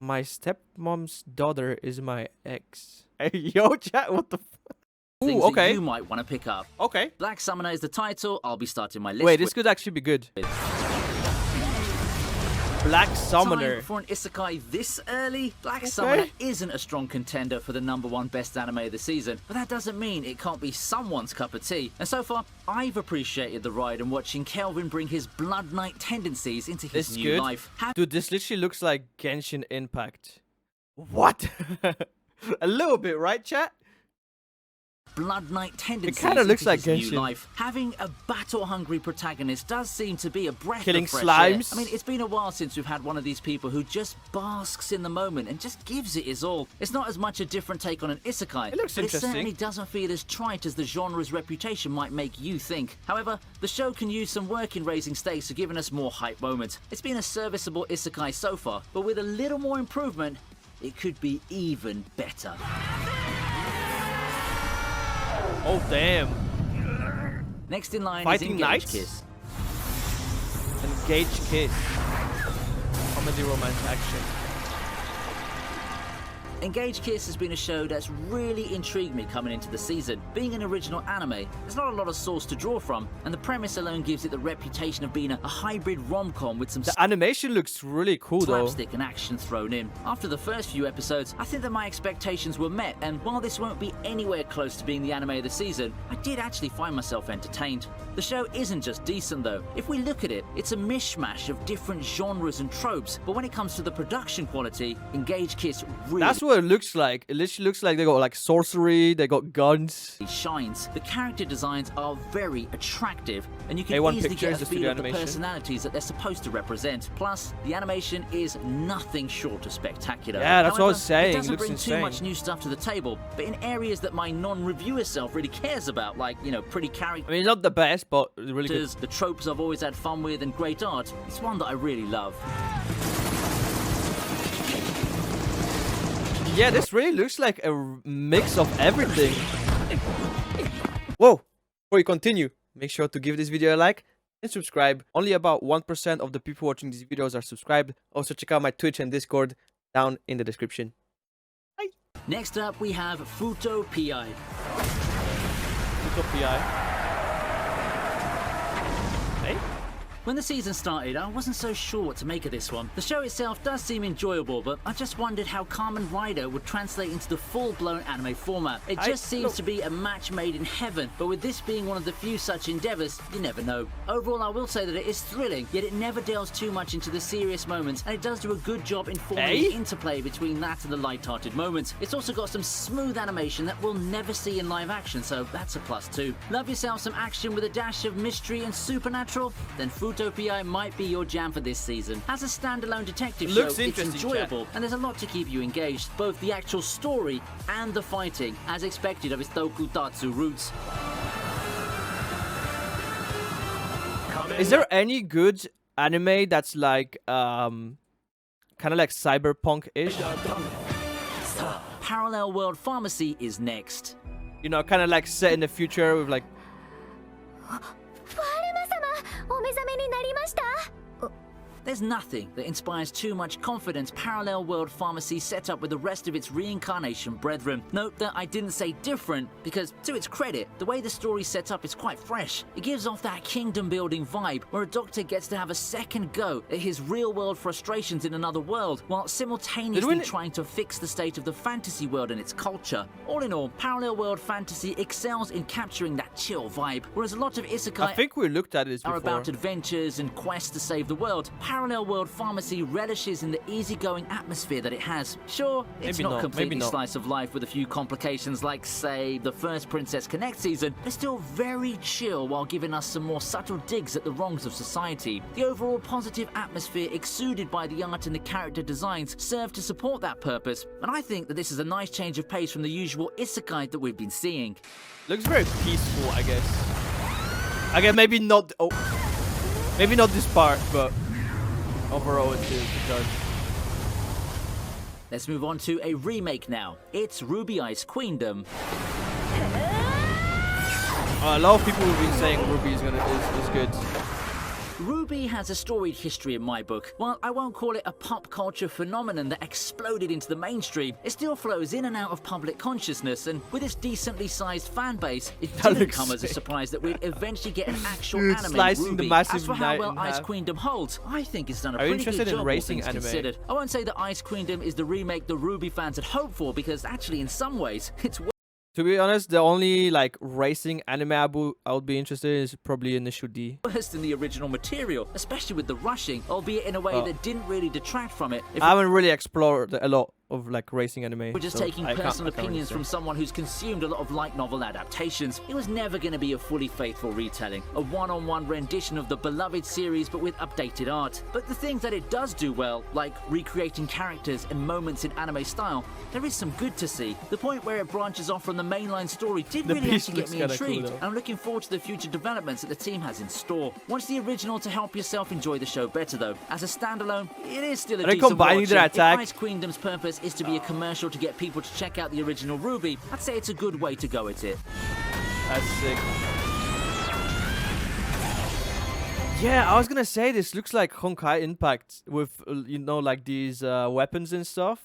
My stepmom's daughter is my ex. Hey, yo, chat, what the f- Things Ooh, okay. that you might want to pick up. Okay. Black Summoner is the title. I'll be starting my list. Wait, this could actually be good. Black Summoner. Time for an isekai this early? Black Summoner isn't a strong contender for the #1 best anime of the season, but that doesn't mean it can't be someone's cup of tea. And so far, I've appreciated the ride and watching Kelvin bring his Blood Knight tendencies into his This new good? life. Dude, this literally looks like Genshin Impact. What? A little bit, right, chat? Blood Knight tendencies kinda looks into like his new Genshin. life. Having a battle-hungry protagonist does seem to be a breath Killing of fresh air. slimes? I mean, it's been a while since we've had one of these people who just basks in the moment and just gives it his all. It's not as much a different take on an isekai, It looks but it interesting. certainly doesn't feel as trite as the genre's reputation might make you think. However, the show can use some work in raising stakes for giving us more hype moments. It's been a serviceable isekai so far, but with a little more improvement, it could be even better. Oh, damn. Next in line Fighting is Engage Knights? Kiss. Engage Kiss. Comedy, romance, action. Engage Kiss has been a show that's really intrigued me coming into the season. Being an original anime, there's not a lot of source to draw from, and the premise alone gives it the reputation of being a hybrid rom-com with some The animation looks really cool, though. slapstick and action thrown in. After the first few episodes, I think that my expectations were met, and while this won't be anywhere close to being the anime of the season, I did actually find myself entertained. The show isn't just decent though. If we look at it, it's a mishmash of different genres and tropes, but when it comes to the production quality, Engage Kiss really That's what it looks like. It literally looks like they got like sorcery, they got guns. shines. The character designs are very attractive, and you can A1 easily Pictures, get the a feel studio of the animation. personalities that they're supposed to represent. Plus, the animation is nothing short of spectacular. Yeah, that's what I was However, saying. It It doesn't looks bring insane. too much new stuff to the table, but in areas that my non-reviewer self really cares about, like, you know, pretty characters, I mean, not the best, but really good. the tropes I've always had fun with, and great art, it's one that I really love. Yeah, this really looks like a mix of everything. Whoa! Before you continue, make sure to give this video a like and subscribe. Only about 1% of the people watching these videos are subscribed. Also, check out my Twitch and Discord down in the description. Bye! Next up, we have Futo PI. Utopia. Hey? When the season started, I wasn't so sure what to make of this one. The show itself does seem enjoyable, but I just wondered how Kamen Rider would translate into the full-blown anime format. It just seems to be a match made in heaven, but with this being one of the few such endeavors, you never know. Overall, I will say that it is thrilling, yet it never delves too much into the serious moments, and it does do a good job in forming the interplay between that and the light-hearted moments. It's also got some smooth animation that we'll never see in live action, so that's a plus too. Love yourself some action with a dash of mystery and supernatural? Then Futopia might be your jam for this season. As a standalone detective show, Looks it's interesting, enjoyable, and there's a lot to keep you engaged, both the actual story and the fighting, as expected of its tokusatsu roots. Is there any good anime that's like, kind of like cyberpunk-ish? Parallel World Pharmacy is next. You know, kind of like set in the future with like... There's nothing that inspires too much confidence Parallel World Pharmacy set up with the rest of its reincarnation brethren. Note that I didn't say different, because to its credit, the way the story's set up is quite fresh. It gives off that kingdom building vibe, where a doctor gets to have a second go at his real world frustrations in another world, while simultaneously trying to fix the state of the fantasy world and its culture. All in all, Parallel World Fantasy excels in capturing that chill vibe, whereas a lot of isekai I think we looked at this are before. about adventures and quests to save the world. Parallel World Pharmacy relishes in the easygoing atmosphere that it has. Sure, it's Maybe not not, completely maybe not. slice of life with a few complications like, say, the first Princess Connect season, but it's still very chill while giving us some more subtle digs at the wrongs of society. The overall positive atmosphere exuded by the art and the character designs serve to support that purpose, and I think that this is a nice change of pace from the usual isekai that we've been seeing. Looks very peaceful, I guess. I guess maybe not... Oh, maybe not this part, but... overall, it does. Let's move on to a remake now. It's Ruby Ice Queendom. A lot of people have been saying Ruby is good. RWBY has a storied history in my book. While I won't call it a pop culture phenomenon that exploded into the mainstream, it still flows in and out of public consciousness, and with its decently sized fan base, it didn't come as a surprise that we'd eventually get an actual anime RWBY. As for how well Ice Queendom holds, I think it's done a pretty good job, all things considered. I won't say that Ice Queendom is the remake the RWBY fans had hoped for, because actually in some ways, it's to be honest, the only like racing anime I would be interested in is probably Initial D. worse than the original material, especially with the rushing, albeit in a way that didn't really detract from it. I haven't really explored a lot of like racing anime. We're just taking personal opinions from someone who's consumed a lot of light novel adaptations. It was never going to be a fully faithful retelling, a one-on-one rendition of the beloved series but with updated art. But the things that it does do well, like recreating characters and moments in anime style, there is some good to see. The point where it branches off from the mainline story did really actually get me intrigued, and I'm looking forward to the future developments that the team has in store. Watch the original to help yourself enjoy the show better though. As a standalone, it is still a decent watch. If Ice Queendom's purpose is to be a commercial to get people to check out the original RWBY, I'd say it's a good way to go at it. That's sick. Yeah, I was gonna say this looks like Honkai Impact with you know, like these weapons and stuff.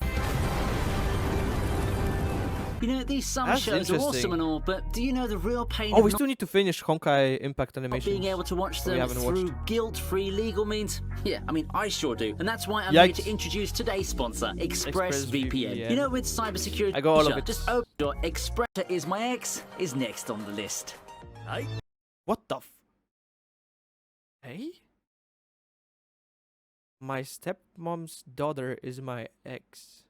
You know, these summer shows are awesome and all, but do you know the real pain we of still need to finish Honkai Impact animation. being able to watch them through guilt-free legal means? Yeah, I mean, I sure do. And that's why I'm here to introduce today's sponsor, ExpressVPN. You know, with cybersecurity, I got all of it. Just open your Express is my ex is next on the list. What the Hey? My stepmom's daughter is my ex.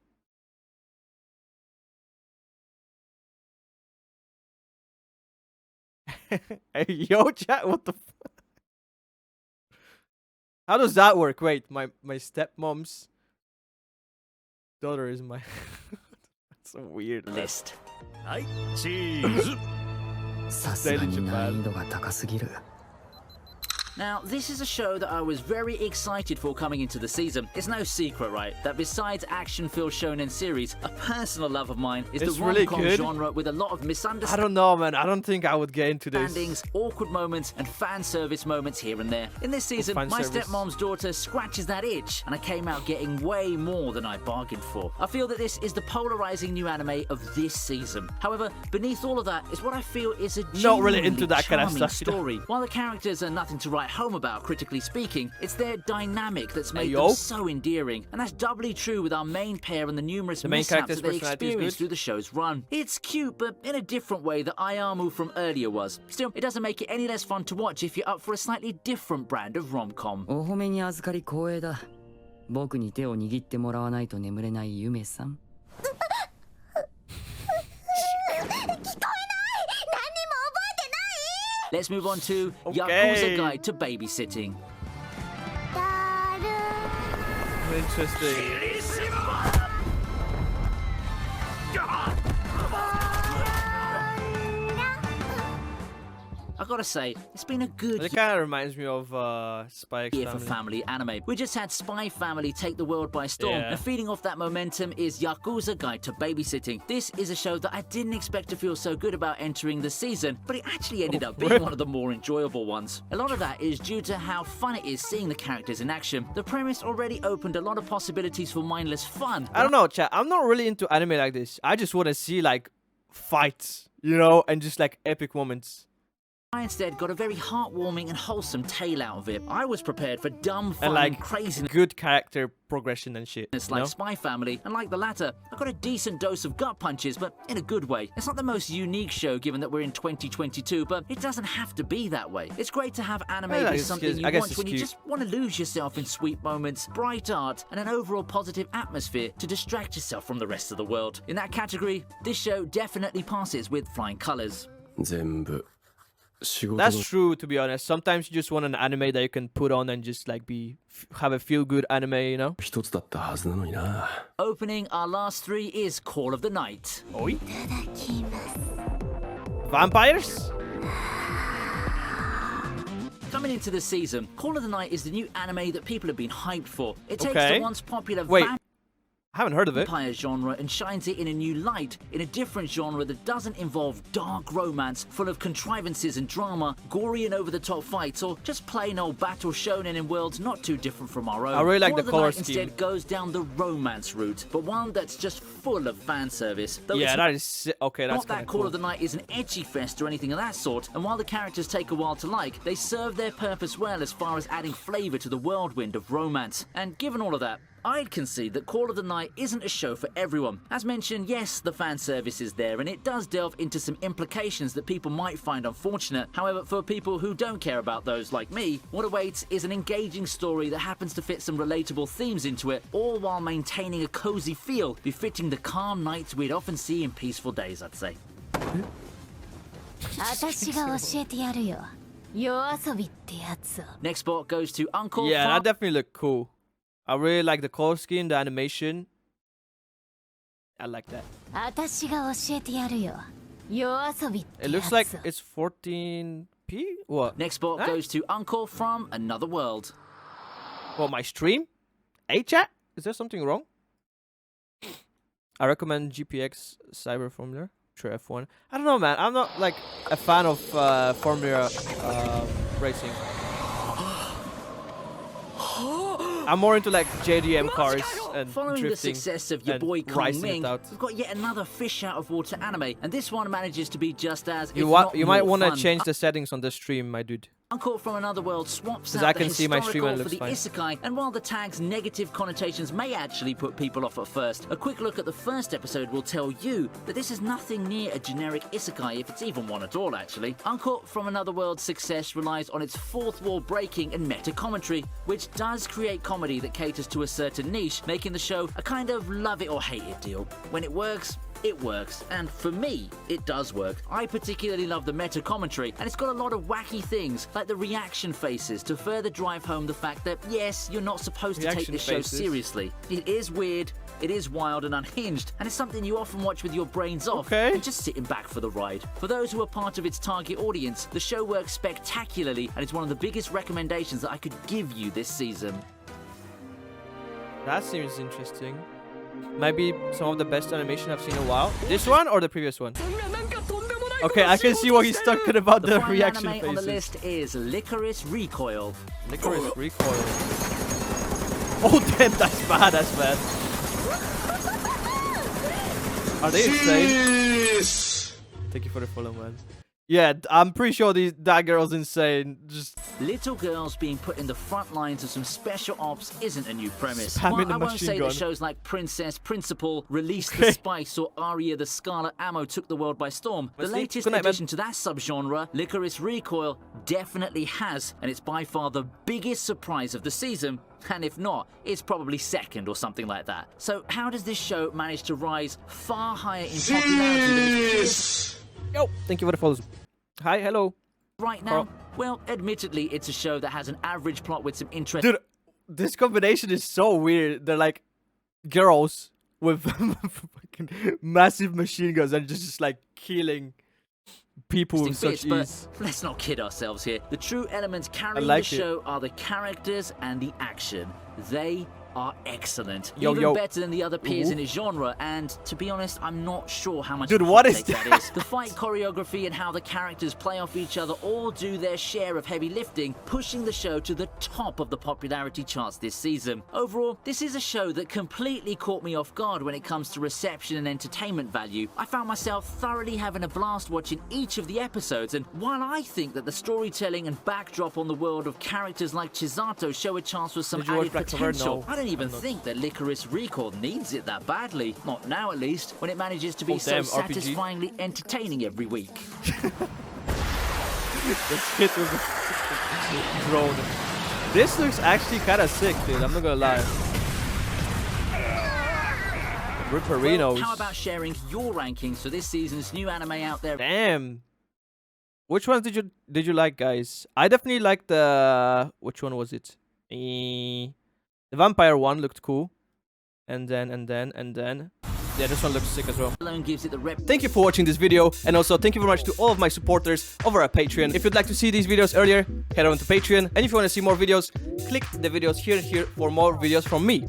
Hey, yo, chat, what the How does that work? Wait, my stepmom's daughter is my That's so weird. List. Cheese. Now, this is a show that I was very excited for coming into the season. It's no secret, right, that besides action-filled shonen series, a personal love of mine is the rom-com genre with a lot of misunderstandings. I don't know, man. I don't think I would get into this. Awkward moments, and fan service moments here and there. In this season, my stepmom's daughter scratches that itch, and I came out getting way more than I bargained for. I feel that this is the polarizing new anime of this season. However, beneath all of that is what I feel is a not really into that kind of stuff story. While the characters are nothing to write home about, critically speaking, it's their dynamic that's made them so endearing, and that's doubly true with our main pair and the numerous mishaps that they experience through the show's run. It's cute, but in a different way that Ayamu from earlier was. Still, it doesn't make it any less fun to watch if you're up for a slightly different brand of rom-com. お褒めに預かり光栄だ。僕に手を握ってもらわないと眠れないゆめさん。 Let's move on to Yakuza Guide to Babysitting. Interesting. I gotta say, it's been a good It kind of reminds me of Spy X year for family anime. We just had Spy Family take the world by storm, and feeding off that momentum is Yakuza Guide to Babysitting. This is a show that I didn't expect to feel so good about entering the season, but it actually ended up being one of the more enjoyable ones. A lot of that is due to how fun it is seeing the characters in action. The premise already opened a lot of possibilities for mindless fun. I don't know, chat. I'm not really into anime like this. I just want to see like fights, you know, and just like epic moments. I instead got a very heartwarming and wholesome tale out of it. I was prepared for dumb fun and like craziness, good character progression and shit. Like Spy Family, and like the latter, I got a decent dose of gut punches, but in a good way. It's not the most unique show given that we're in 2022, but it doesn't have to be that way. It's great to have anime be something you watch when you just want to lose yourself in sweet moments, bright art, and an overall positive atmosphere to distract yourself from the rest of the world. In that category, this show definitely passes with flying colors. That's true, to be honest. Sometimes you just want an anime that you can put on and just like have a feel-good anime, you know? Opening our last three is Call of the Night. Oi. Vampires? Coming into the season, Call of the Night is the new anime that people have been hyped for. It takes the once popular I haven't heard of it. Vampire genre and shines it in a new light, in a different genre that doesn't involve dark romance full of contrivances and drama, gory and over-the-top fights, or just plain old battle shonen in worlds not too different from our own. I really like Call the of color Night scheme. instead goes down the romance route, but one that's just full of fan service. Though Yeah, it's that is okay. That's not that kind of Call cool. of the Night is an edgy fest or anything of that sort, and while the characters take a while to like, they serve their purpose well as far as adding flavour to the whirlwind of romance. And given all of that, I'd concede that Call of the Night isn't a show for everyone. As mentioned, yes, the fan service is there, and it does delve into some implications that people might find unfortunate. However, for people who don't care about those like me, what awaits is an engaging story that happens to fit some relatable themes into it, all while maintaining a cozy feel befitting the calm nights we'd often see in peaceful days, I'd say. 私が教えてやるよ。夜遊びってやつを。 Next spot goes to Uncle Yeah, Far- that definitely looked cool. I really like the color scheme, the animation. I like that. 私が教えてやるよ。夜遊びってや It つを。 looks like it's 14p. What? Next spot Huh? goes to Uncle from Another World. What, my stream? Hey chat? Is there something wrong? I recommend GPX Cyber Formula. Sure, F1. I don't know, man. I'm not like a fan of Formula racing. I'm more into like JDM cars and Following the drifting success of your and boy Kong rising Ming, it out. we've got yet another fish out of water anime, and this one manages to be just as You if wa- not you might more want to fun. change the settings on the stream, my dude. Uncle from Another World swaps 'Cause out I the can see my stream and historical it for the looks isekai, and while the tag's negative connotations may actually put people off at first, a quick look at the first episode will tell you that this is nothing near a generic isekai, if it's even one at all, actually. Uncle from Another World's success relies on its fourth wall breaking and meta commentary, which does create comedy that caters to a certain niche, making the show a kind of love it or hate it deal. When it works, and for me, it does work. I particularly love the meta commentary, and it's got a lot of wacky things, like the reaction faces, to further drive home the fact that, yes, you're not supposed to take Reaction this show faces. seriously. It is weird, it is wild and unhinged, and it's something you often watch with your brains off Okay. and just sitting back for the ride. For those who are part of its target audience, the show works spectacularly, and it's one of the biggest recommendations that I could give you this season. That seems interesting. Maybe some of the best animation I've seen in a while. This one or the previous one? Okay, I can see what he's talking about, the final reaction anime on the faces. list is Licorice Recoil. Licorice Recoil. Oh damn, that's bad, that's bad. Are they insane? Thank you for the follow, man. Yeah, I'm pretty sure that girl's insane. Just Little girls being put in the front lines of some special ops isn't a new premise. Spamming While the I won't machine say gun. that shows like Princess Principal, Release Okay. the Spice, or Aria the Scarlet Ammo took the world by storm, the Wesley, latest good night, man. addition to that subgenre, Licorice Recoil, definitely has, and it's by far the biggest surprise of the season. And if not, it's probably second or something like that. So how does this show manage to rise far higher in popularity than its peers yo, thank you for the follows. Hi, hello. right now? Well, admittedly, it's a show that has an average plot with some interest. Dude, this combination is so weird. They're like girls with fucking massive machine guns and just like killing people with bits, such but ease. let's not kid ourselves here. The true elements carrying like the it. show are the characters and the action. They are excellent. Yo, Even yo. better than the other peers Ooh. in its genre, and to be honest, I'm not sure how much Dude, of a what hot is take that? is. The fight choreography and how the characters play off each other all do their share of heavy lifting, pushing the show to the top of the popularity charts this season. Overall, this is a show that completely caught me off guard when it comes to reception and entertainment value. I found myself thoroughly having a blast watching each of the episodes, and while I think that the storytelling and backdrop on the world of characters like Chisato show a chance for some Did you watch added Black Clover? potential, No, I don't even I'm not. think that Licorice Recoil needs it that badly. Not now, at least, when it manages to be Oh, so damn, RPG. satisfyingly entertaining every week. Let's hit with the drone. This looks actually kind of sick, dude. I'm not gonna lie. Ripperinos. Well, how about sharing your rankings for this season's new anime out there? Damn. Which ones did you like, guys? I definitely liked the which one was it? The vampire one looked cool. And then yeah, this one looks sick as well. Alone gives it the rep. Thank you for watching this video, and also thank you very much to all of my supporters over at Patreon. If you'd like to see these videos earlier, head on to Patreon. And if you want to see more videos, click the videos here and here for more videos from me.